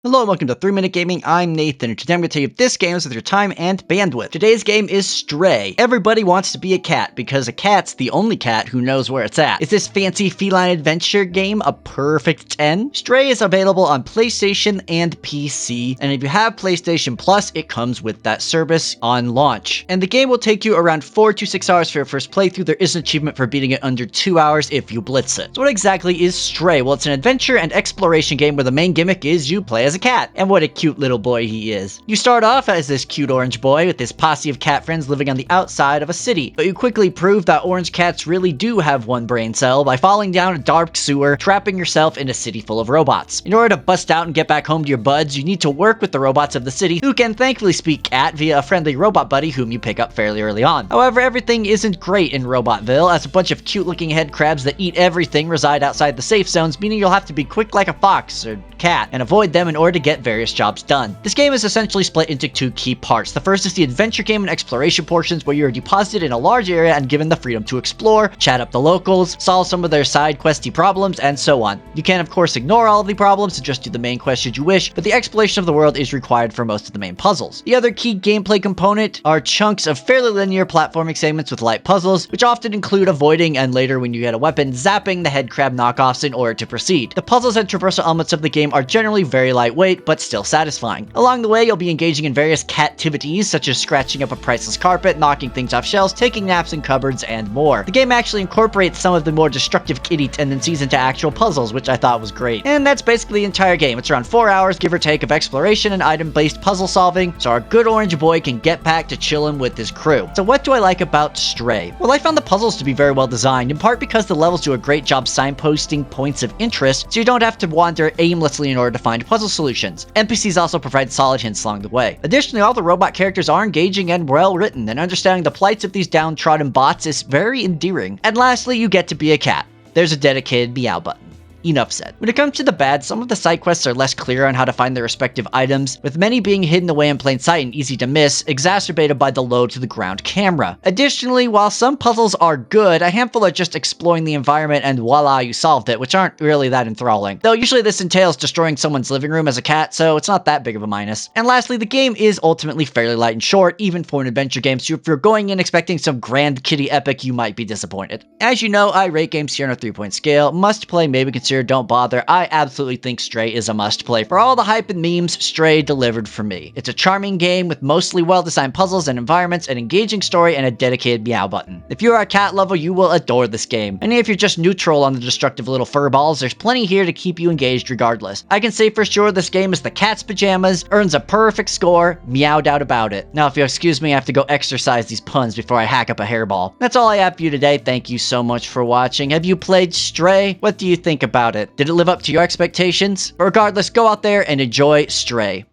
Hello and welcome to 3 Minute Gaming. I'm Nathan, and today I'm going to tell you if this game is with your time and bandwidth. Today's game is Stray. Everybody wants to be a cat because a cat's the only cat who knows where it's at. Is this fancy feline adventure game a perfect 10? Stray is available on PlayStation and PC, and if you have PlayStation Plus, it comes with that service on launch. And the game will take you around 4 to 6 hours for your first playthrough. There is an achievement for beating it under 2 hours if you blitz it. So what exactly is Stray? Well, it's an adventure and exploration game where the main gimmick is you play as a cat. And what a cute little boy he is. You start off as this cute orange boy with this posse of cat friends living on the outside of a city. But you quickly prove that orange cats really do have one brain cell by falling down a dark sewer, trapping yourself in a city full of robots. In order to bust out and get back home to your buds, you need to work with the robots of the city, who can thankfully speak cat via a friendly robot buddy whom you pick up fairly early on. However, everything isn't great in Robotville, as a bunch of cute looking head crabs that eat everything reside outside the safe zones, meaning you'll have to be quick like a fox or cat and avoid them in order to get various jobs done. This game is essentially split into two key parts. The first is the adventure game and exploration portions, where you're deposited in a large area and given the freedom to explore, chat up the locals, solve some of their side questy problems, and so on. You can of course ignore all of the problems and just do the main quest should you wish, but the exploration of the world is required for most of the main puzzles. The other key gameplay component are chunks of fairly linear platforming segments with light puzzles, which often include avoiding and later, when you get a weapon, zapping the head crab knockoffs in order to proceed. The puzzles and traversal elements of the game are generally very lightweight, but still satisfying. Along the way, you'll be engaging in various cattivities, such as scratching up a priceless carpet, knocking things off shelves, taking naps in cupboards, and more. The game actually incorporates some of the more destructive kitty tendencies into actual puzzles, which I thought was great. And that's basically the entire game. It's around 4 hours, give or take, of exploration and item-based puzzle solving, so our good orange boy can get back to chilling with his crew. So what do I like about Stray? Well, I found the puzzles to be very well designed, in part because the levels do a great job signposting points of interest, so you don't have to wander aimlessly in order to find puzzle solutions. NPCs also provide solid hints along the way. Additionally, all the robot characters are engaging and well written, and understanding the plights of these downtrodden bots is very endearing. And lastly, you get to be a cat. There's a dedicated meow button. Enough said. When it comes to the bad, some of the side quests are less clear on how to find their respective items, with many being hidden away in plain sight and easy to miss, exacerbated by the low to the ground camera. Additionally, while some puzzles are good, a handful are just exploring the environment and voila, you solved it, which aren't really that enthralling. Though usually this entails destroying someone's living room as a cat, so it's not that big of a minus. And lastly, the game is ultimately fairly light and short, even for an adventure game, so if you're going in expecting some grand kitty epic, you might be disappointed. As you know, I rate games here on a 3-point scale. Must play, maybe consider, don't bother. I absolutely think Stray is a must play. For all the hype and memes, Stray delivered for me. It's a charming game with mostly well-designed puzzles and environments, an engaging story, and a dedicated meow button. If you're a cat lover, you will adore this game. And if you're just neutral on the destructive little furballs, there's plenty here to keep you engaged regardless. I can say for sure this game is the cat's pajamas, earns a perfect score, meow doubt about it. Now if you'll excuse me, I have to go exercise these puns before I hack up a hairball. That's all I have for you today. Thank you so much for watching. Have you played Stray? What do you think about it? Did it live up to your expectations? Regardless, go out there and enjoy Stray.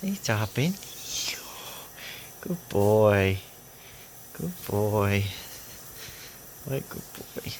Hey, Toppin. Good boy. Good boy. What a good boy.